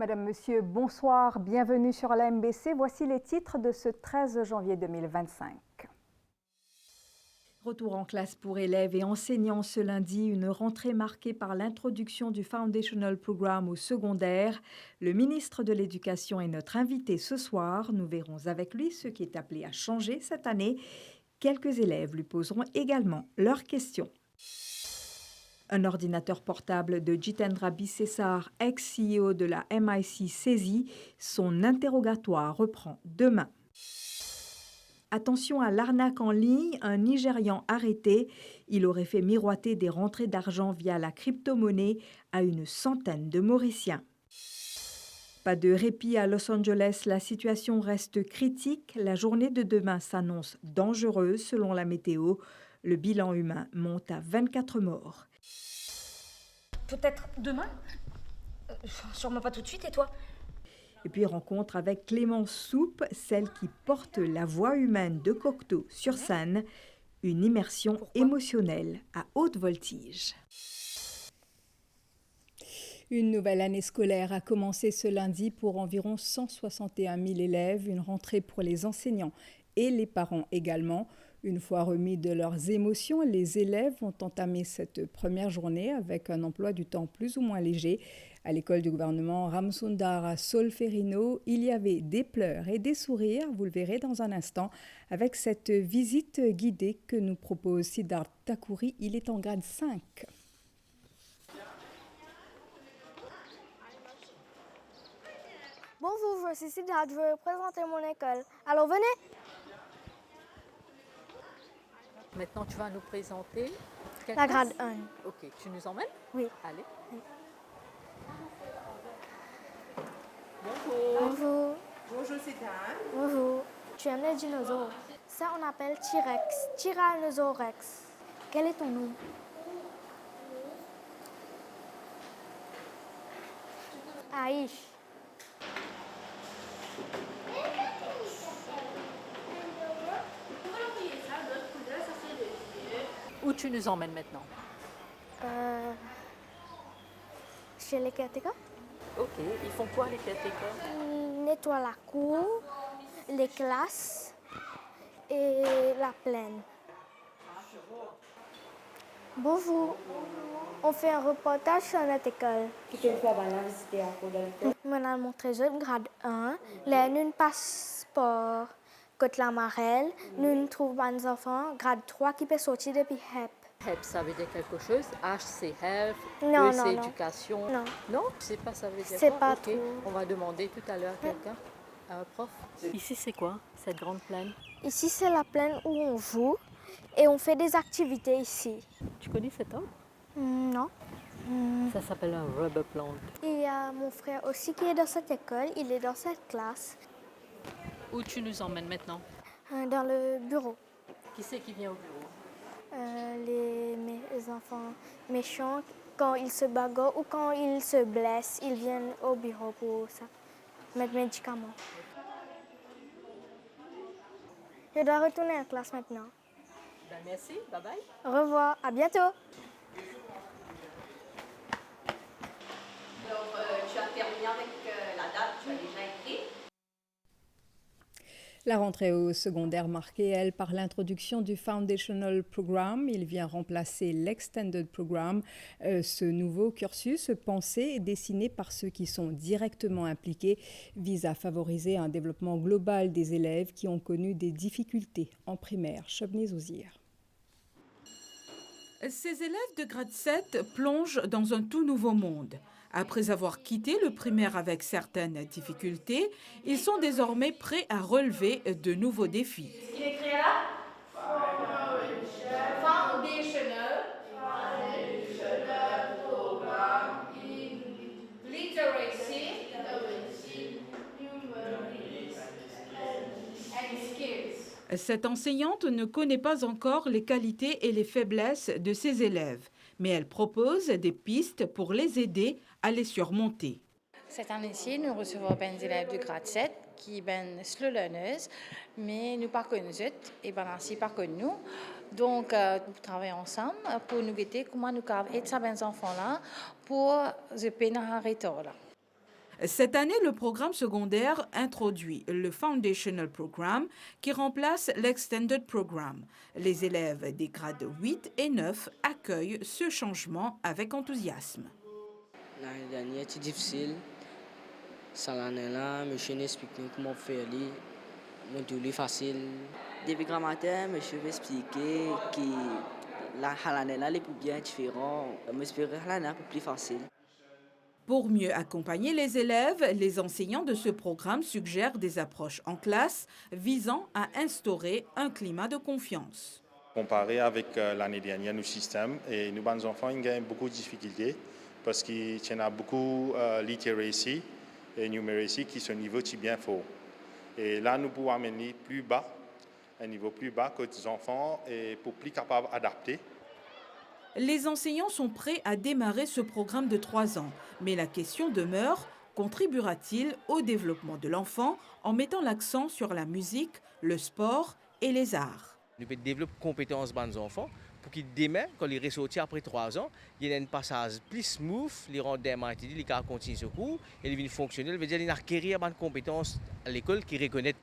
Madame, Monsieur, bonsoir, bienvenue sur la MBC. Voici les titres de ce 13 janvier 2025. Retour en classe pour élèves et enseignants ce lundi, une rentrée marquée par l'introduction du Foundational Programme au secondaire. Le ministre de l'Éducation est notre invité ce soir. Nous verrons avec lui ce qui est appelé à changer cette année. Quelques élèves lui poseront également leurs questions. Un ordinateur portable de Jitendra Bisesar, ex-CEO de la MIC, saisi. Son interrogatoire reprend demain. Attention à l'arnaque en ligne, un Nigérian arrêté. Il aurait fait miroiter des rentrées d'argent via la crypto-monnaie à une centaine de Mauriciens. Pas de répit à Los Angeles, la situation reste critique. La journée de demain s'annonce dangereuse selon la météo. Le bilan humain monte à 24 morts. Peut-être demain Sûrement pas tout de suite, et toi? Et puis rencontre avec Clémence Soupe, celle qui porte la voix humaine de Cocteau sur scène. Une immersion émotionnelle à haute voltige. Une nouvelle année scolaire a commencé ce lundi pour environ 161 000 élèves, une rentrée pour les enseignants et les parents également. Une fois remis de leurs émotions, les élèves ont entamé cette première journée avec un emploi du temps plus ou moins léger. À l'école du gouvernement Ramsundar à Solferino, il y avait des pleurs et des sourires, vous le verrez dans un instant, avec cette visite guidée que nous propose Siddharth Thakuri. Il est en grade 5. Bonjour, je suis Siddharth, je vais vous présenter mon école. Alors venez. Maintenant, tu vas nous présenter quelle La classe? grade 1. Ok, tu nous emmènes? Oui. Allez. Oui. Bonjour. Bonjour. Bonjour Siddharth. Bonjour. Tu aimes les dinosaures? Ça, on appelle T-Rex. Tyrannosaurus Rex. Quel est ton nom? Aïch. Où tu nous emmènes maintenant? Chez les catégories? Ok, ils font quoi les catéchètes? Nettoie la cour, les classes et la plaine. Bonjour. On fait un reportage sur notre école. Maintenant, montré jeune grade 1, là, nous passeport côté la marelle, nous trouvons des enfants grade 3 qui peuvent sortir depuis HEP. HEP, ça veut dire quelque chose? H, c'est health, Non, E, c'est non. éducation. Non. Non, je sais pas, ça veut dire C'est quoi? pas Ok, trop. on va demander tout à l'heure à quelqu'un, à un prof. Ici, c'est quoi, cette grande plaine? Ici, c'est la plaine où on joue et on fait des activités ici. Tu connais cet arbre? Non. Ça s'appelle un rubber plant. Il y a mon frère aussi qui est dans cette école, il est dans cette classe, Où tu nous emmènes maintenant? dans le bureau. Qui c'est qui vient au bureau? Les enfants méchants, quand ils se bagarrent ou quand ils se blessent, ils viennent au bureau pour ça, mettre médicaments. Je dois retourner en classe maintenant. Ben, merci, bye bye. Au revoir, à bientôt. Alors, tu as terminé avec la date, tu as déjà écrit. La rentrée au secondaire marquée, elle, par l'introduction du Foundational Programme. Il vient remplacer l'Extended Programme. Ce nouveau cursus pensé et dessiné par ceux qui sont directement impliqués vise à favoriser un développement global des élèves qui ont connu des difficultés en primaire. Chobnez Ozir. Ces élèves de grade 7 plongent dans un tout nouveau monde. Après avoir quitté le primaire avec certaines difficultés, ils sont désormais prêts à relever de nouveaux défis. Il est écrit là? Foundational Program in Literacy and Skills. Cette enseignante ne connaît pas encore les qualités et les faiblesses de ses élèves, mais elle propose des pistes pour les aider à les surmonter. Cette année-ci, nous recevons des élèves de grade 7 qui sont slow learners, mais nous pas connus et ainsi pas connus nous. Donc, nous travaillons ensemble pour nous guider comment nous aider ces enfants-là pour se peine à arrêter là. Cette année, le programme secondaire introduit le Foundational Programme qui remplace l'Extended Programme. Les élèves des grades 8 et 9 accueillent ce changement avec enthousiasme. L'année dernière, c'était difficile. Cette année-là, monsieur explique comment faire, mon tour facile. Depuis grand matin, monsieur va expliquer que l'année-là est plus bien différent. J'espère que l'année est plus facile. Pour mieux accompagner les élèves, les enseignants de ce programme suggèrent des approches en classe visant à instaurer un climat de confiance. Comparé avec l'année dernière, nos systèmes et nos bons enfants, ils ont beaucoup de difficultés parce qu'il y a beaucoup de literacy et numeracy qui sont au niveau qui bien fort. Et là, nous pouvons amener plus bas, un niveau plus bas que les enfants et pour plus capables d'adapter. Les enseignants sont prêts à démarrer ce programme de 3 ans. Mais la question demeure, contribuera-t-il au développement de l'enfant en mettant l'accent sur la musique, le sport et les arts? Nous pouvons développer des compétences des enfants pour qu'ils demain, quand ils ressortent après 3 ans, il y a un passage plus smooth, ils rendent des MITD, ils continuent ce cours, et ils viennent fonctionner, ça veut dire qu'ils acquérir des compétences à l'école qui reconnaissent.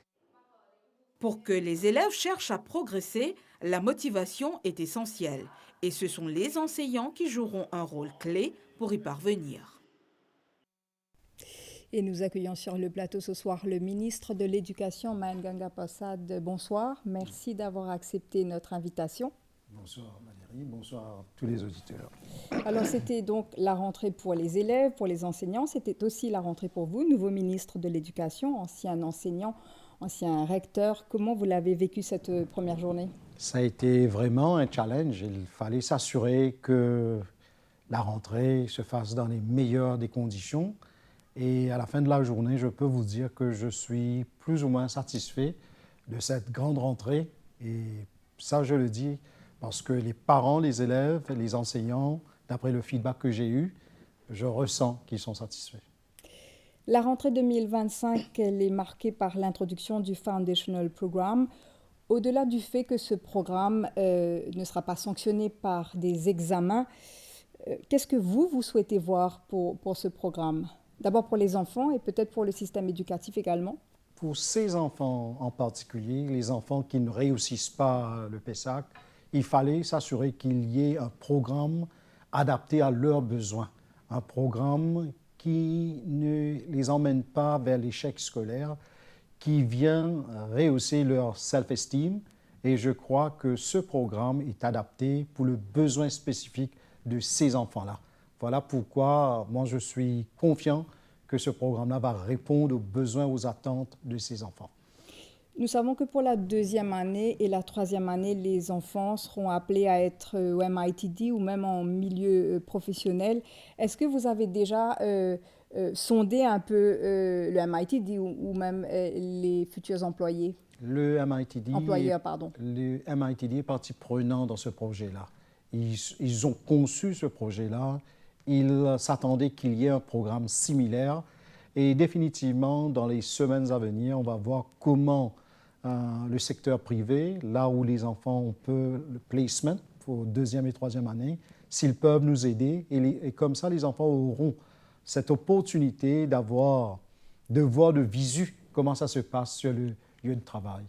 Pour que les élèves cherchent à progresser, la motivation est essentielle. Et ce sont les enseignants qui joueront un rôle clé pour y parvenir. Et nous accueillons sur le plateau ce soir le ministre de l'Éducation, Mainganga Passad. Bonsoir, merci d'avoir accepté notre invitation. Bonsoir Valérie, bonsoir à tous les auditeurs. Alors c'était donc la rentrée pour les élèves, pour les enseignants, c'était aussi la rentrée pour vous, nouveau ministre de l'Éducation, ancien enseignant, ancien recteur. Comment vous l'avez vécu cette première journée? Ça a été vraiment un challenge. Il fallait s'assurer que la rentrée se fasse dans les meilleures des conditions. Et à la fin de la journée, je peux vous dire que je suis plus ou moins satisfait de cette grande rentrée. Et ça, je le dis parce que les parents, les élèves, les enseignants, d'après le feedback que j'ai eu, je ressens qu'ils sont satisfaits. La rentrée 2025, elle est marquée par l'introduction du Foundational Programme. Au-delà du fait que ce programme ne sera pas sanctionné par des examens, qu'est-ce que vous souhaitez voir pour ce programme? D'abord pour les enfants et peut-être pour le système éducatif également? Pour ces enfants en particulier, les enfants qui ne réussissent pas le PESAC, il fallait s'assurer qu'il y ait un programme adapté à leurs besoins, un programme qui ne les emmène pas vers l'échec scolaire, qui vient rehausser leur self-esteem. Et je crois que ce programme est adapté pour le besoin spécifique de ces enfants-là. Voilà pourquoi moi je suis confiant que ce programme-là va répondre aux besoins, aux attentes de ces enfants. Nous savons que pour la 2e année et la 3e année, les enfants seront appelés à être au MITD ou même en milieu professionnel. Est-ce que vous avez déjà sondé un peu le MITD ou même les futurs employés? Le MITD, Le MITD est partie prenante dans ce projet-là. Ils ont conçu ce projet-là. Ils s'attendaient qu'il y ait un programme similaire. Et définitivement, dans les semaines à venir, on va voir comment le secteur privé, là où les enfants ont peu le placement pour 2e et 3e année, s'ils peuvent nous aider. Et comme ça, les enfants auront cette opportunité de voir de visu comment ça se passe sur le lieu de travail.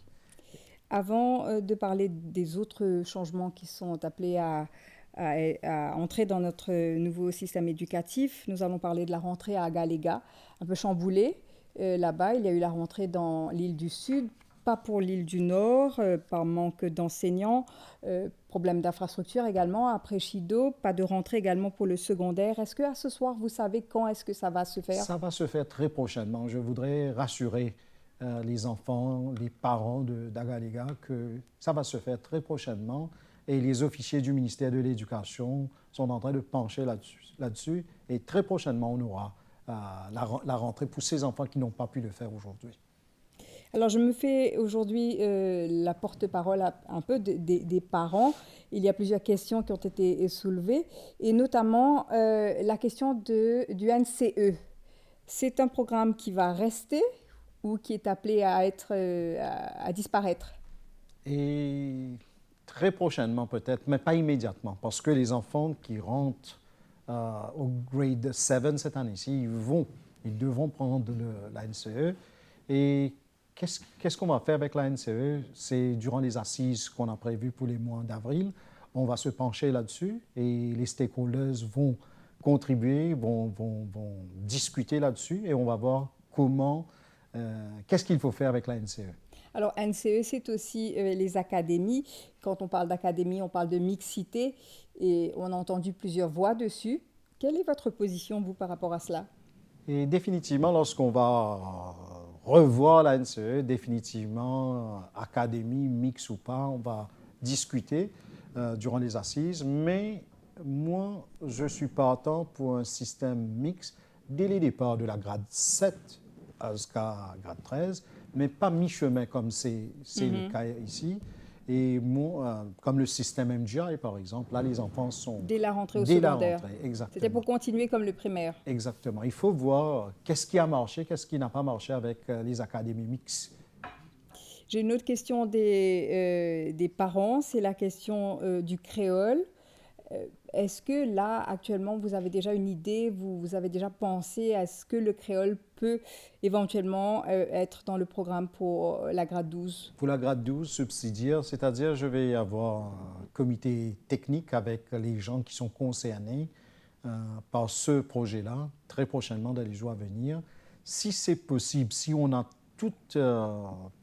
Avant de parler des autres changements qui sont appelés à entrer dans notre nouveau système éducatif, nous allons parler de la rentrée à Agalega, un peu chamboulée. Là-bas, il y a eu la rentrée dans l'île du Sud, pas pour l'île du Nord, par manque d'enseignants, problème d'infrastructure également. Après Chido, pas de rentrée également pour le secondaire. Est-ce qu'à ce soir, vous savez quand est-ce que ça va se faire? Ça va se faire très prochainement. Je voudrais rassurer les enfants, les parents d'Agalega que ça va se faire très prochainement. Et les officiers du ministère de l'Éducation sont en train de pencher là-dessus. Et très prochainement, on aura la rentrée pour ces enfants qui n'ont pas pu le faire aujourd'hui. Alors, je me fais aujourd'hui la porte-parole un peu des parents. Il y a plusieurs questions qui ont été soulevées, et notamment la question du NCE. C'est un programme qui va rester ou qui est appelé à disparaître? Et très prochainement peut-être, mais pas immédiatement, parce que les enfants qui rentrent au grade 7 cette année-ci, ils vont Ils devront prendre la NCE. Et qu'est-ce qu'on va faire avec la NCE? C'est durant les assises qu'on a prévues pour les mois d'avril. On va se pencher là-dessus et les stakeholders vont contribuer, vont discuter là-dessus et on va voir qu'est-ce qu'il faut faire avec la NCE. Alors, NCE, c'est aussi les académies. Quand on parle d'académie, on parle de mixité et on a entendu plusieurs voix dessus. Quelle est votre position, vous, par rapport à cela? Et définitivement, lorsqu'on va revoir la NCE, définitivement, académie, mix ou pas, on va discuter durant les assises. Mais moi, je suis partant pour un système mix dès le départ de la grade 7 jusqu'à grade 13, mais pas mi-chemin comme c'est le cas ici. Et moi, comme le système MGI, par exemple, là, les enfants sont... Dès la rentrée au secondaire. Exactement. C'était pour continuer comme le primaire. Exactement. Il faut voir qu'est-ce qui a marché, qu'est-ce qui n'a pas marché avec les académies mixtes. J'ai une autre question des parents, c'est la question du créole. Est-ce que là, actuellement, vous avez déjà une idée, vous avez déjà pensé à ce que le créole peut éventuellement être dans le programme pour la grade 12? Pour la grade 12, subsidiaire, c'est-à-dire je vais avoir un comité technique avec les gens qui sont concernés par ce projet-là, très prochainement dans les jours à venir. Si c'est possible, si on a toutes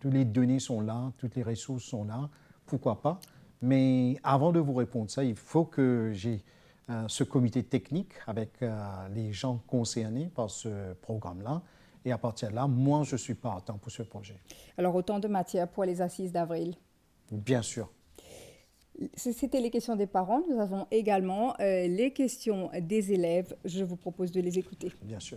les données sont là, toutes les ressources sont là, pourquoi pas? Mais avant de vous répondre ça, il faut que j'ai ce comité technique avec les gens concernés par ce programme-là. Et à partir de là, moi, je suis partant pour ce projet. Alors, autant de matière pour les assises d'avril? Bien sûr. C'était les questions des parents. Nous avons également les questions des élèves. Je vous propose de les écouter. Bien sûr.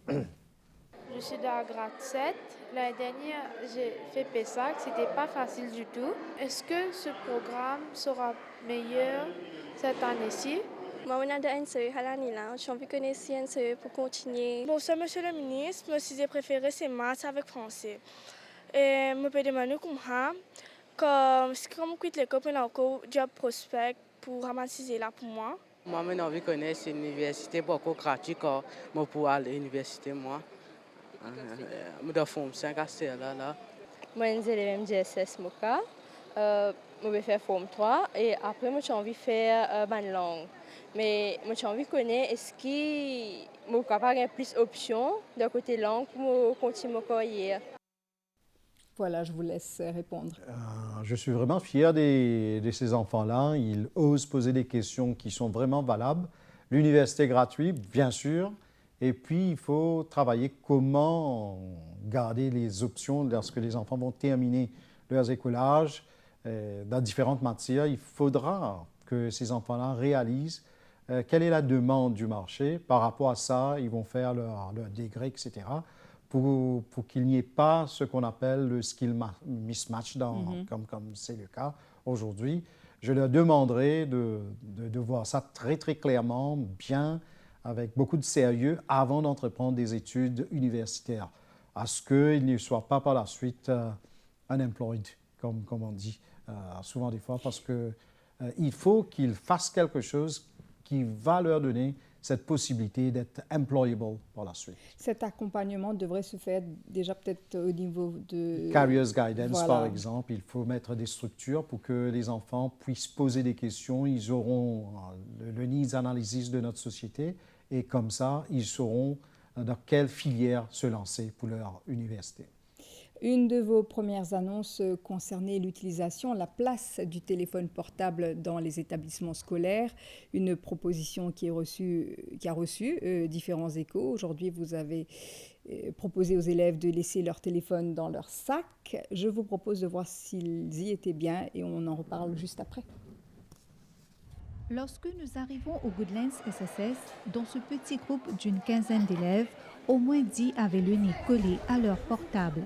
Je suis dans la grade 7. L'année dernière, j'ai fait PESAC. C'était pas facile du tout. Est-ce que ce programme sera meilleur cette année-ci? Moi, on a de NCE à l'année là. J'ai envie de connaître NCE pour continuer. Bon, ça, monsieur le ministre, mon sujet préféré, c'est maths avec français. Et je peux demander comme je quitte l'école, on a encore job prospect pour ramasser là pour moi. Moi, j'ai envie de connaître l'université beaucoup gratuite pour aller à l'université, moi. Je suis forme 5 à 6 là. Moi, je suis élève GSS Moka. Je vais faire forme 3 et après, j'ai envie de faire une langue. Mais j'ai envie de connaître est-ce qu'il y a plus d'options de côté langue pour continuer ma carrière. Voilà, je vous laisse répondre. Je suis vraiment fier de ces enfants-là. Ils osent poser des questions qui sont vraiment valables. L'université est gratuite, bien sûr. Et puis, il faut travailler comment garder les options lorsque les enfants vont terminer leurs écolages dans différentes matières. Il faudra que ces enfants-là réalisent quelle est la demande du marché. Par rapport à ça, ils vont faire leur degré, etc., pour qu'il n'y ait pas ce qu'on appelle le skill mismatch, comme c'est le cas aujourd'hui. Je leur demanderai de voir ça très, très clairement, bien, avec beaucoup de sérieux, avant d'entreprendre des études universitaires, à ce qu'ils ne soient pas par la suite unemployed, comme on dit souvent des fois, parce qu'il faut qu'ils fassent quelque chose qui va leur donner cette possibilité d'être employable par la suite. Cet accompagnement devrait se faire déjà peut-être au niveau de... Careers Guidance, voilà. Par exemple. Il faut mettre des structures pour que les enfants puissent poser des questions. Ils auront le needs analysis de notre société et comme ça, ils sauront dans quelle filière se lancer pour leur université. Une de vos premières annonces concernait l'utilisation, la place du téléphone portable dans les établissements scolaires, une proposition qui a reçu différents échos. Aujourd'hui, vous avez proposé aux élèves de laisser leur téléphone dans leur sac. Je vous propose de voir s'ils y étaient bien et on en reparle juste après. Lorsque nous arrivons au Goodlands SSS, dans ce petit groupe d'une quinzaine d'élèves, au moins 10 avaient le nez collé à leur portable.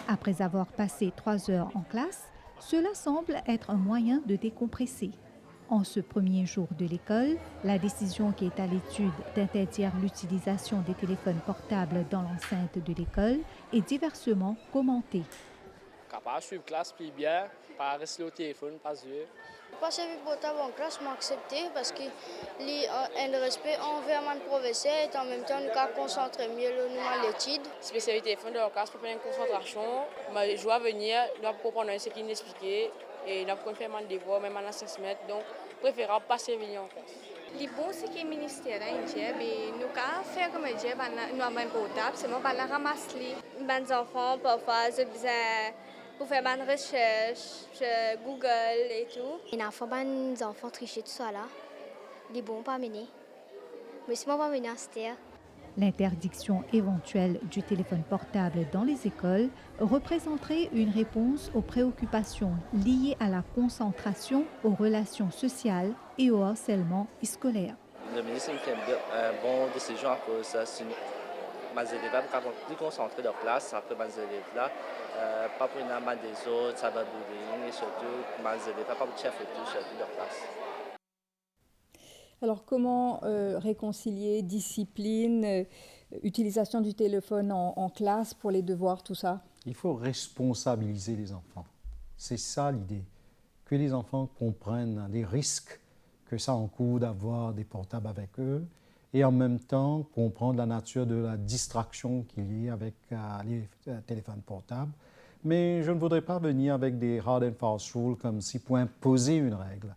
Après avoir passé 3 heures en classe, cela semble être un moyen de décompresser. En ce premier jour de l'école, la décision qui est à l'étude d'interdire l'utilisation des téléphones portables dans l'enceinte de l'école est diversement commentée. capable de suivre la classe plus bien, pas rester au téléphone, pas jouer. Passer le portable en classe, m'a accepté parce qu'il y a un respect envers mon professeur et en même temps, nous pouvons concentrer mieux à l'étude. Spécialité téléphone de la classe pour prendre une concentration. Je dois venir, je dois comprendre ce qu'il expliqué et je dois faire mon devoir, même en assessment. Donc, préférable passer venir en classe. Le bon, c'est que le ministère indien, nous pouvons faire comme indien, nous avons un portable, seulement nous pouvons ramasser. Les enfants, parfois, ils ont besoin pour faire des recherches sur Google et tout. Il y a des enfants tricher tout ça là. Les bons pas mener. Mais si on pas mener à cette terre. L'interdiction éventuelle du téléphone portable dans les écoles représenterait une réponse aux préoccupations liées à la concentration, aux relations sociales et au harcèlement scolaire. Le ministre a fait une bonne décision à cause de ça. Les élèves sont plus concentrés dans la classe, après les élèves-là, pas pour une des autres, ça va bullying et surtout, les élèves pas pour chef et tout, surtout dans la classe. Alors, comment réconcilier discipline, utilisation du téléphone en classe pour les devoirs, tout ça? Il faut responsabiliser les enfants. C'est ça l'idée, que les enfants comprennent les risques que ça encourt d'avoir des portables avec eux et en même temps comprendre la nature de la distraction qu'il y a avec les téléphones portables. Mais je ne voudrais pas venir avec des hard and fast rules comme si pour imposer une règle,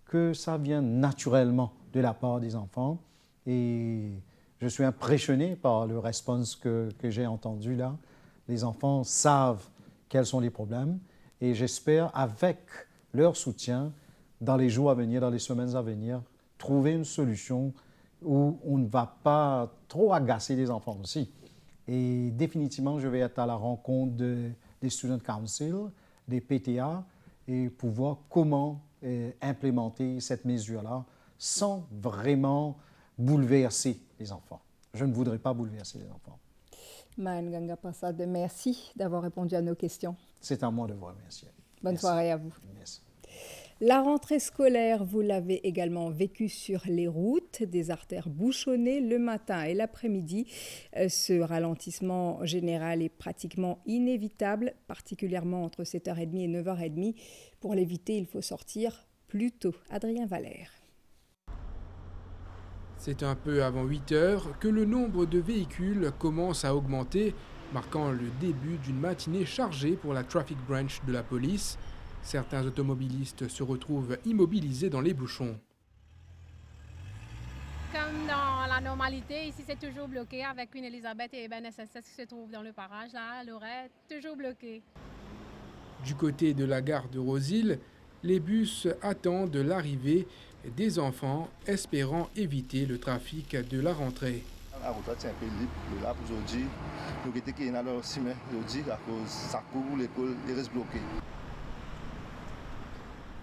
que ça vienne naturellement de la part des enfants. Et je suis impressionné par le response que j'ai entendu là. Les enfants savent quels sont les problèmes et j'espère, avec leur soutien, dans les jours à venir, dans les semaines à venir, trouver une solution où on ne va pas trop agacer les enfants aussi. Et définitivement, je vais être à la rencontre des Student Council, des PTA, et pour voir comment implémenter cette mesure-là sans vraiment bouleverser les enfants. Je ne voudrais pas bouleverser les enfants. Maïnganga Passade, merci d'avoir répondu à nos questions. C'est à moi de vous remercier. Bonne soirée à vous. Merci. La rentrée scolaire, vous l'avez également vécue sur les routes, des artères bouchonnées le matin et l'après-midi. Ce ralentissement général est pratiquement inévitable, particulièrement entre 7h30 et 9h30. Pour l'éviter, il faut sortir plus tôt. Adrien Valère. C'est un peu avant 8 heures que le nombre de véhicules commence à augmenter, marquant le début d'une matinée chargée pour la Traffic Branch de la police. Certains automobilistes se retrouvent immobilisés dans les bouchons. Comme dans la normalité, ici c'est toujours bloqué avec Queen Elizabeth et Ben SSS qui se trouvent dans le parage, là, Lorette, toujours bloqué. Du côté de la gare de Rosille, les bus attendent l'arrivée des enfants, espérant éviter le trafic de la rentrée. La route est un peu libre là pour aujourd'hui. Nous étions qui dans le ciment aujourd'hui à cause ça court l'école et reste bloqué.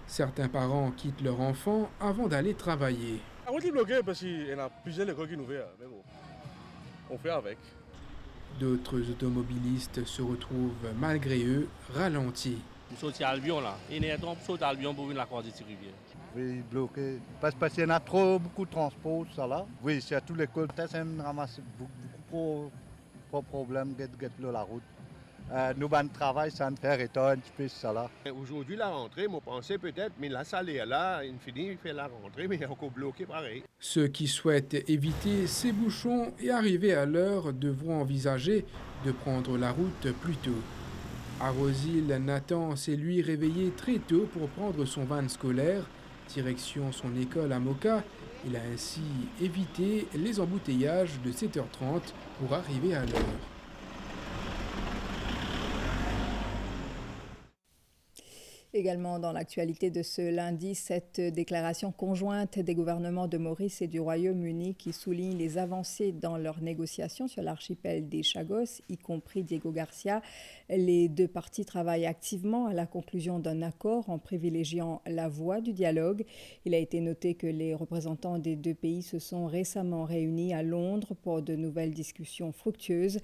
Certains parents quittent leurs enfants avant d'aller travailler. La route est bloquée parce qu'il y a plusieurs écoles qui nous ouvrent, mais bon, on fait avec. D'autres automobilistes se retrouvent malgré eux ralentis. Nous sommes à Albion là, et nous sommes à Albion pour venir la croisée de rivière. Oui, bloqué. Parce qu'il y en a beaucoup de transport, ça là. Oui, c'est à tous les côtés. Ça me ramasse beaucoup de problèmes de la route. Nous, ben, travail, ça ne fait rien un petit peu, ça là. Aujourd'hui, la rentrée, moi, pensais peut-être, mais la salle est là, il finit, il fait la rentrée, mais il est encore bloqué pareil. Ceux qui souhaitent éviter ces bouchons et arriver à l'heure devront envisager de prendre la route plus tôt. À Rosille, Nathan s'est lui réveillé très tôt pour prendre son van scolaire. Direction son école à Moka, il a ainsi évité les embouteillages de 7h30 pour arriver à l'heure. Également dans l'actualité de ce lundi, cette déclaration conjointe des gouvernements de Maurice et du Royaume-Uni qui souligne les avancées dans leurs négociations sur l'archipel des Chagos, y compris Diego Garcia. Les deux parties travaillent activement à la conclusion d'un accord en privilégiant la voie du dialogue. Il a été noté que les représentants des deux pays se sont récemment réunis à Londres pour de nouvelles discussions fructueuses.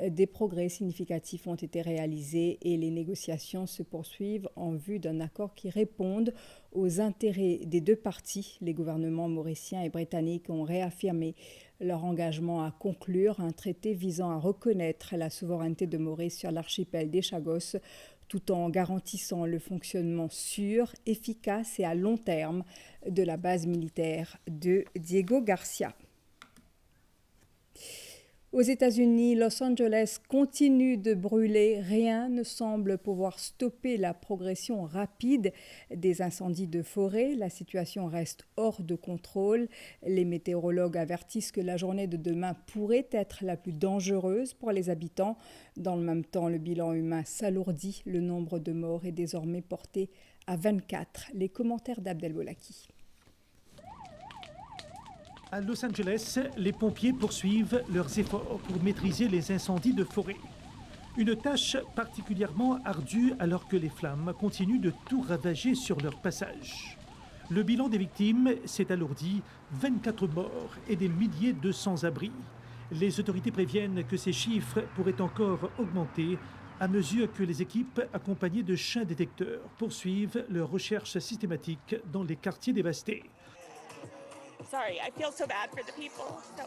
Des progrès significatifs ont été réalisés et les négociations se poursuivent en vue vue d'un accord qui réponde aux intérêts des deux parties. Les gouvernements mauricien et britannique ont réaffirmé leur engagement à conclure un traité visant à reconnaître la souveraineté de Maurice sur l'archipel des Chagos, tout en garantissant le fonctionnement sûr, efficace et à long terme de la base militaire de Diego Garcia. Aux États-Unis, Los Angeles continue de brûler. Rien ne semble pouvoir stopper la progression rapide des incendies de forêt. La situation reste hors de contrôle. Les météorologues avertissent que la journée de demain pourrait être la plus dangereuse pour les habitants. Dans le même temps, le bilan humain s'alourdit. Le nombre de morts est désormais porté à 24. Les commentaires d'Abdel Bolaki. À Los Angeles, les pompiers poursuivent leurs efforts pour maîtriser les incendies de forêt. Une tâche particulièrement ardue alors que les flammes continuent de tout ravager sur leur passage. Le bilan des victimes s'est alourdi, 24 morts et des milliers de sans-abri. Les autorités préviennent que ces chiffres pourraient encore augmenter à mesure que les équipes accompagnées de chiens détecteurs poursuivent leurs recherches systématiques dans les quartiers dévastés. Sorry, I feel so bad for the people. So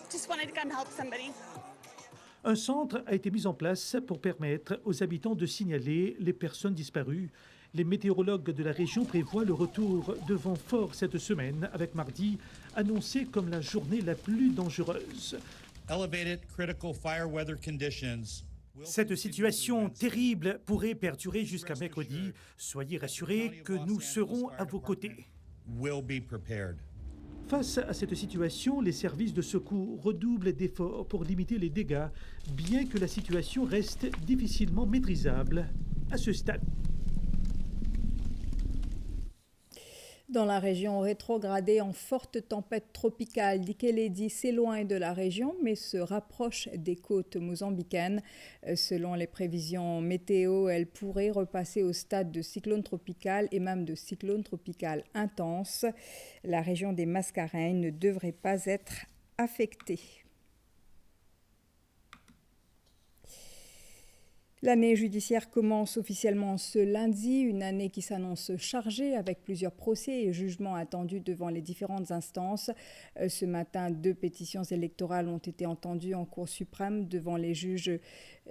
just wanted to come help somebody. Un centre a été mis en place pour permettre aux habitants de signaler les personnes disparues. Les météorologues de la région prévoient le retour de vents forts cette semaine, avec mardi annoncé comme la journée la plus dangereuse. Elevated critical fire weather conditions. Cette situation terrible pourrait perdurer jusqu'à mercredi. Soyez rassurés que nous serons à vos côtés. Will be prepared. Face à cette situation, les services de secours redoublent d'efforts pour limiter les dégâts, bien que la situation reste difficilement maîtrisable à ce stade. Dans la région rétrogradée en forte tempête tropicale, Dikeledi s'éloigne de la région mais se rapproche des côtes mozambicaines. Selon les prévisions météo, elle pourrait repasser au stade de cyclone tropical et même de cyclone tropical intense. La région des Mascareignes ne devrait pas être affectée. L'année judiciaire commence officiellement ce lundi, une année qui s'annonce chargée avec plusieurs procès et jugements attendus devant les différentes instances. Ce matin, 2 pétitions électorales ont été entendues en Cour suprême devant les juges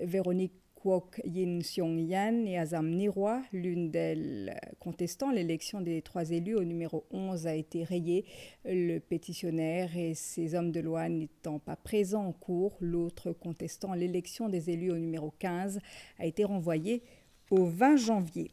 Véronique Kwok Yin Seong Yan et Azam Nirwa. L'une d'elles contestant l'élection des 3 élus au numéro 11 a été rayée. Le pétitionnaire et ses hommes de loi n'étant pas présents en cours, l'autre contestant l'élection des élus au numéro 15 a été renvoyé au 20 janvier.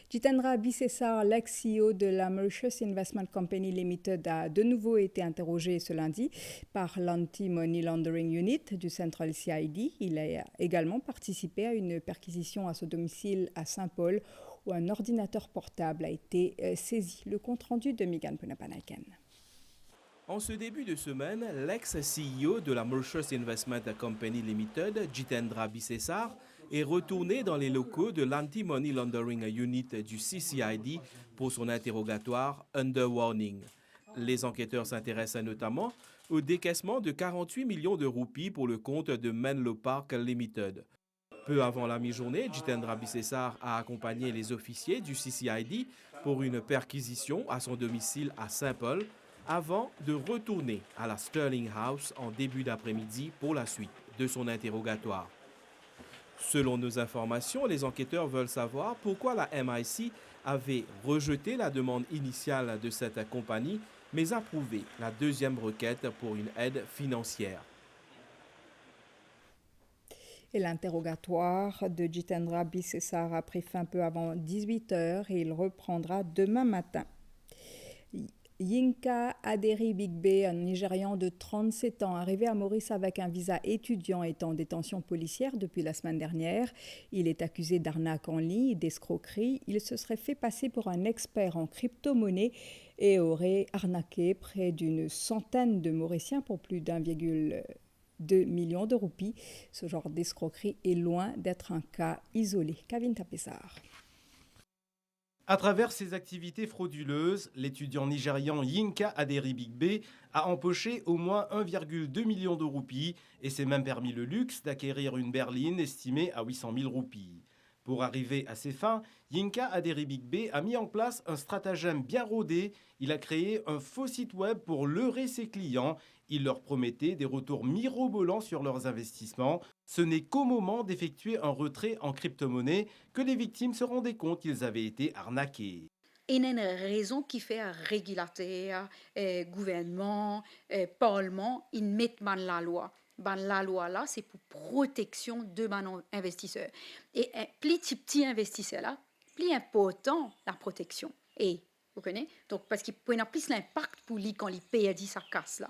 Jitendra Bisesar, l'ex-CEO de la Mauritius Investment Company Limited, a de nouveau été interrogé ce lundi par l'Anti-Money Laundering Unit du Central CID. Il a également participé à une perquisition à son domicile à Saint-Paul où un ordinateur portable a été saisi. Le compte-rendu de Megan Punapanaken. En ce début de semaine, l'ex-CEO de la Mauritius Investment Company Limited, Jitendra Bisesar, est retourné dans les locaux de l'Anti-Money Laundering Unit du CCID pour son interrogatoire under warning. Les enquêteurs s'intéressent notamment au décaissement de 48 millions de roupies pour le compte de Menlo Park Limited. Peu avant la mi-journée, Jitendra Bisesar a accompagné les officiers du CCID pour une perquisition à son domicile à Saint-Paul avant de retourner à la Sterling House en début d'après-midi pour la suite de son interrogatoire. Selon nos informations, les enquêteurs veulent savoir pourquoi la MIC avait rejeté la demande initiale de cette compagnie, mais approuvé la deuxième requête pour une aide financière. Et l'interrogatoire de Jitendra Bisesar a pris fin peu avant 18h et il reprendra demain matin. Yinka Aderi Bigbe, un Nigérian de 37 ans, arrivé à Maurice avec un visa étudiant, est en détention policière depuis la semaine dernière. Il est accusé d'arnaque en ligne et d'escroquerie. Il se serait fait passer pour un expert en crypto-monnaie et aurait arnaqué près d'une centaine de Mauriciens pour plus d'1,2 million de roupies. Ce genre d'escroquerie est loin d'être un cas isolé. Kavin Tapessar. À travers ses activités frauduleuses, l'étudiant nigérian Yinka Aderi Bigbe a empoché au moins 1,2 million de roupies et s'est même permis le luxe d'acquérir une berline estimée à 800 000 roupies. Pour arriver à ses fins, Yinka Aderibigbe a mis en place un stratagème bien rodé. Il a créé un faux site web pour leurrer ses clients. Il leur promettait des retours mirobolants sur leurs investissements. Ce n'est qu'au moment d'effectuer un retrait en crypto-monnaie que les victimes se rendaient compte qu'ils avaient été arnaqués. Il y a une raison qui fait un régulateur, gouvernement, parlement, ils mettent la loi. La loi là, c'est pour protection de l'investisseur. Et plus petit investisseur là, plus important la protection. Et vous connaissez, donc parce qu'il peut y avoir plus l'impact pour lui quand il paye sa casse là.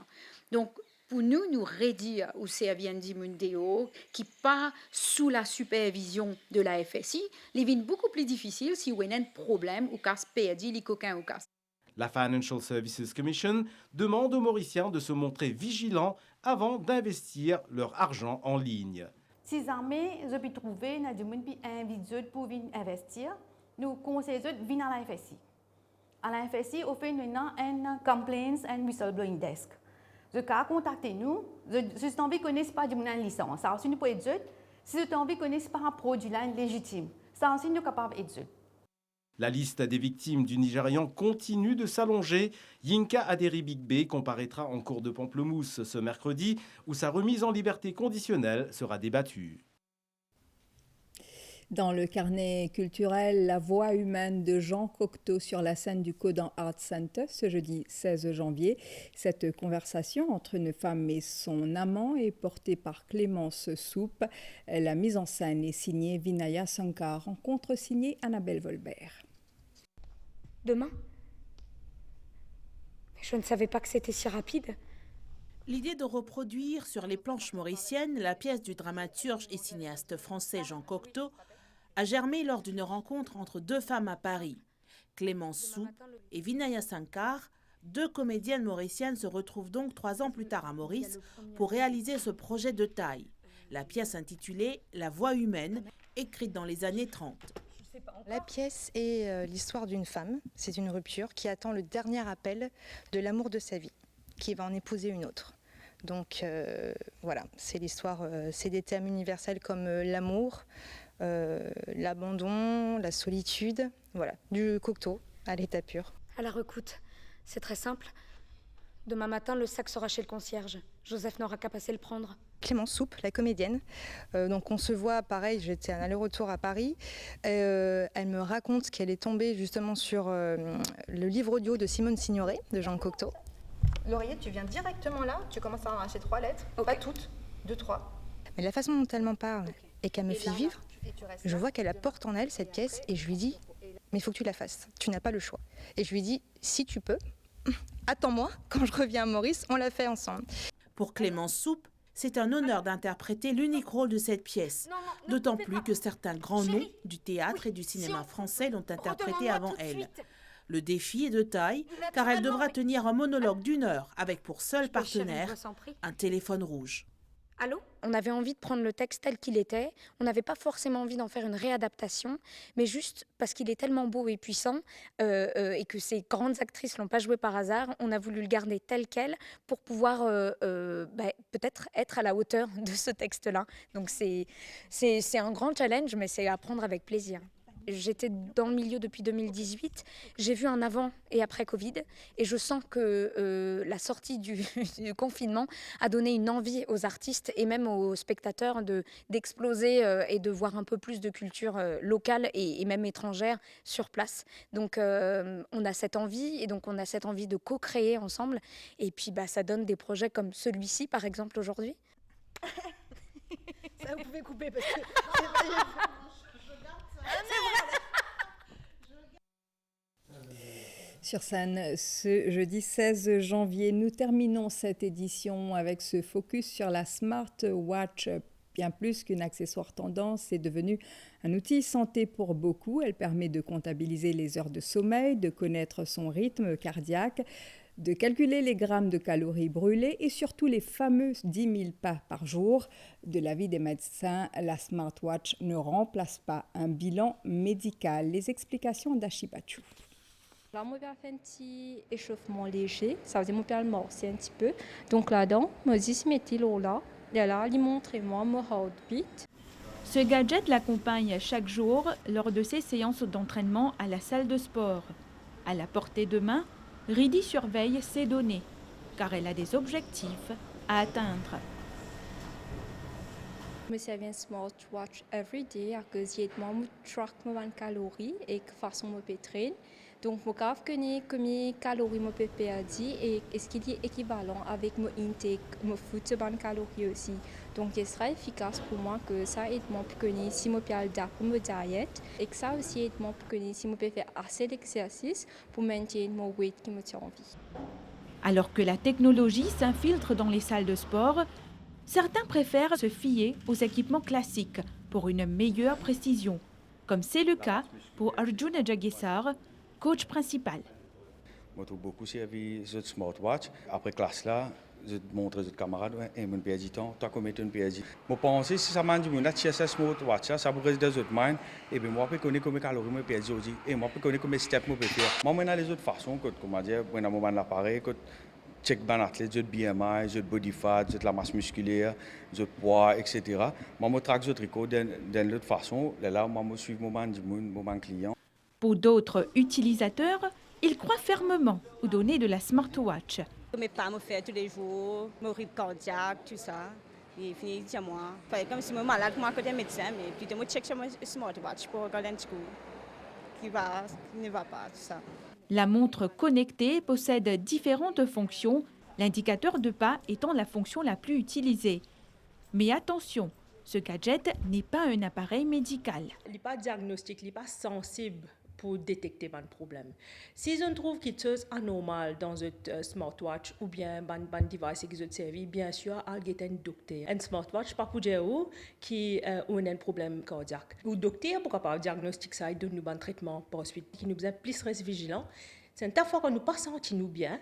Donc pour nous réduire au service mondial qui pas sous la supervision de la FSI, les vignes beaucoup plus difficile si on a un problème ou casse perdu les coquins ou casse. La Financial Services Commission demande aux Mauriciens de se montrer vigilants avant d'investir leur argent en ligne. Si jamais je peux trouver des gens pour investir, nous conseillons de venir à la FSI. À la FSI, on fait un complaints and whistleblowing desk. Je peux contacter nous. Si tu envie de connaître pas une licence, ça aussi nous peut aider. Si tu envie de connaître pas un produit légitime, ça aussi nous sommes capables d'aider. La liste des victimes du Nigérian continue de s'allonger. Yinka Aderibigbe comparaîtra en cour de Pamplemousse ce mercredi où sa remise en liberté conditionnelle sera débattue. Dans le carnet culturel, la voix humaine de Jean Cocteau sur la scène du Codan Art Center ce jeudi 16 janvier. Cette conversation entre une femme et son amant est portée par Clémence Soupe. La mise en scène est signée Vinaya Sankar, rencontre signée Annabelle Volbert. Demain? Je ne savais pas que c'était si rapide. L'idée de reproduire sur les planches mauriciennes la pièce du dramaturge et cinéaste français Jean Cocteau a germé lors d'une rencontre entre deux femmes à Paris. Clémence Soupe et Vinaya Sankar, deux comédiennes mauriciennes, se retrouvent donc 3 ans plus tard à Maurice pour réaliser ce projet de taille. La pièce intitulée « La voix humaine », écrite dans les années 30. La pièce est l'histoire d'une femme, c'est une rupture, qui attend le dernier appel de l'amour de sa vie, qui va en épouser une autre. Donc voilà, c'est l'histoire, c'est des thèmes universels comme l'amour, l'abandon, la solitude, voilà, du Cocteau à l'état pur. À la recoute, c'est très simple. Demain matin, le sac sera chez le concierge. Joseph n'aura qu'à passer le prendre. Clémence Soupe, la comédienne. Donc on se voit, pareil, j'étais un aller-retour à Paris. Elle me raconte qu'elle est tombée justement sur le livre audio de Simone Signoret, de Jean Cocteau. Lauriette, tu viens directement là, tu commences à arracher 3 lettres, pas toutes, 2, 3. Mais la façon dont elle m'en parle et qu'elle me fait vivre, je vois qu'elle apporte en elle cette pièce et je lui dis, mais il faut que tu la fasses, tu n'as pas le choix. Et je lui dis, si tu peux, attends-moi, quand je reviens à Maurice, on la fait ensemble. Pour Clémence Soupe, c'est un honneur d'interpréter l'unique rôle de cette pièce, d'autant plus que certains grands noms du théâtre et du cinéma français l'ont interprété avant elle. Le défi est de taille, car elle devra tenir un monologue d'1 heure avec pour seul partenaire un téléphone rouge. Allô ? On avait envie de prendre le texte tel qu'il était. On n'avait pas forcément envie d'en faire une réadaptation, mais juste parce qu'il est tellement beau et puissant et que ces grandes actrices ne l'ont pas joué par hasard, on a voulu le garder tel quel pour pouvoir peut-être être à la hauteur de ce texte-là. Donc c'est un grand challenge, mais c'est à prendre avec plaisir. J'étais dans le milieu depuis 2018, j'ai vu un avant et après Covid et je sens que la sortie du confinement a donné une envie aux artistes et même aux spectateurs d'exploser et de voir un peu plus de culture locale et même étrangère sur place. Donc on a cette envie et donc on a cette envie de co-créer ensemble et puis ça donne des projets comme celui-ci par exemple aujourd'hui. Ça vous pouvez couper parce que... Sur scène, ce jeudi 16 janvier, nous terminons cette édition avec ce focus sur la smartwatch. Bien plus qu'un accessoire tendance, c'est devenu un outil santé pour beaucoup. Elle permet de comptabiliser les heures de sommeil, de connaître son rythme cardiaque, de calculer les grammes de calories brûlées et surtout les fameux 10 000 pas par jour. De l'avis des médecins, la smartwatch ne remplace pas un bilan médical. Les explications d'Achibachou. Là, moi, j'ai fait un petit échauffement léger. Ça veut dire que je vais morcer un petit peu. Donc là-dedans, je me dis, je mets là. Et là, il montre moi mon heartbeat. Ce gadget l'accompagne chaque jour lors de ses séances d'entraînement à la salle de sport. À la portée de main, Ridi surveille ses données, car elle a des objectifs à atteindre. Je me sers un smartwatch every day à cause j'ai track mes calories et de façon me pétrine. Donc je sais combien de calories je peux perdre et est-ce qu'il est équivalent avec mon intake, mon food de calories aussi. Donc ce sera efficace pour moi que ça aide moi pour connaître si je peux adapter pour ma diète et que ça aussi aide moi pour connaître si je peux faire assez d'exercice pour maintenir mon weight qui me tient en vie. Alors que la technologie s'infiltre dans les salles de sport, certains préfèrent se fier aux équipements classiques pour une meilleure précision, comme c'est le cas pour Arjuna Jagisar, coach principal. Je trouve beaucoup servi ce smartwatch. Après classe là, je montre aux camarades et mon perdu temps, toi comment tu perdu. Je pense si ça m'a dit mon ce smartwatch ça pourrait des autres mains et puis moi je connais combien de calories je perdu aujourd'hui et moi je connais combien de steps je peux faire. Moi on a les autres façons que comment dire, on a moment l'appareil que check ban athlète, le BMI, le body fat, la masse musculaire, le poids, etc. Moi je traque les tricots d'une autre façon. Là moi je suis mon client. Pour d'autres utilisateurs, ils croient fermement aux données de la smartwatch. Mes pas me faire tous les jours, mon rythme cardiaque, tout ça. Et fini à moi. Comme si je suis malade, moi, côté médecin, mais puis je check sur mon smartwatch pour regarder un petit coup qui ne va pas, tout ça. La montre connectée possède différentes fonctions, l'indicateur de pas étant la fonction la plus utilisée. Mais attention, ce gadget n'est pas un appareil médical. Il n'est pas diagnostique, il n'est pas sensible pour détecter un problème. Si on trouve quelque chose d'anormal dans un smartwatch ou bien un device qui est servi, bien sûr, il y a un docteur. Un smartwatch, pas pour dire qui a un problème cardiaque. Le docteur, pourquoi pas, diagnostic ça, il donne nous un traitement pour ensuite, qui nous besoin plus rester vigilant. C'est une fois qu'on nous pas senti nous bien,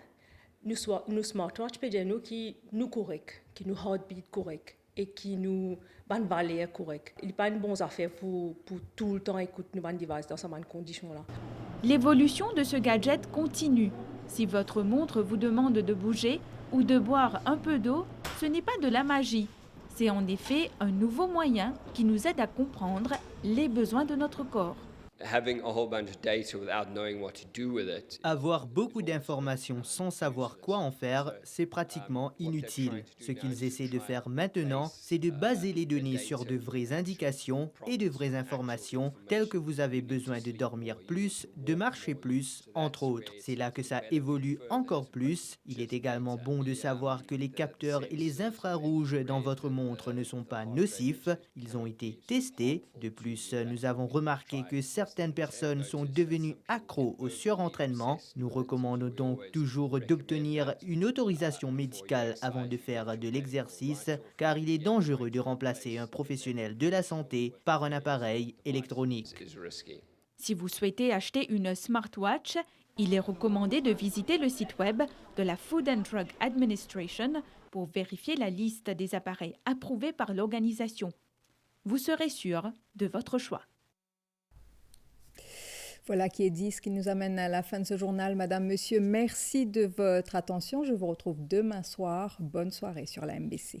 nous smartwatch peut dire nous qui nous correct, qui nous heartbeat correct et qui nous ban valeur correct. Il n'est pas une bonne affaire pour tout le temps écouter nos devices dans ces conditions-là. L'évolution de ce gadget continue. Si votre montre vous demande de bouger ou de boire un peu d'eau, ce n'est pas de la magie. C'est en effet un nouveau moyen qui nous aide à comprendre les besoins de notre corps. Avoir beaucoup d'informations sans savoir quoi en faire, c'est pratiquement inutile. Ce qu'ils essaient de faire maintenant, c'est de baser les données sur de vraies indications et de vraies informations, telles que vous avez besoin de dormir plus, de marcher plus, entre autres. C'est là que ça évolue encore plus. Il est également bon de savoir que les capteurs et les infrarouges dans votre montre ne sont pas nocifs. Ils ont été testés. De plus, nous avons remarqué que certaines personnes sont devenues accros au surentraînement. Nous recommandons donc toujours d'obtenir une autorisation médicale avant de faire de l'exercice, car il est dangereux de remplacer un professionnel de la santé par un appareil électronique. Si vous souhaitez acheter une smartwatch, il est recommandé de visiter le site web de la Food and Drug Administration pour vérifier la liste des appareils approuvés par l'organisation. Vous serez sûr de votre choix. Voilà qui est dit, ce qui nous amène à la fin de ce journal. Madame, Monsieur, merci de votre attention. Je vous retrouve demain soir. Bonne soirée sur la MBC.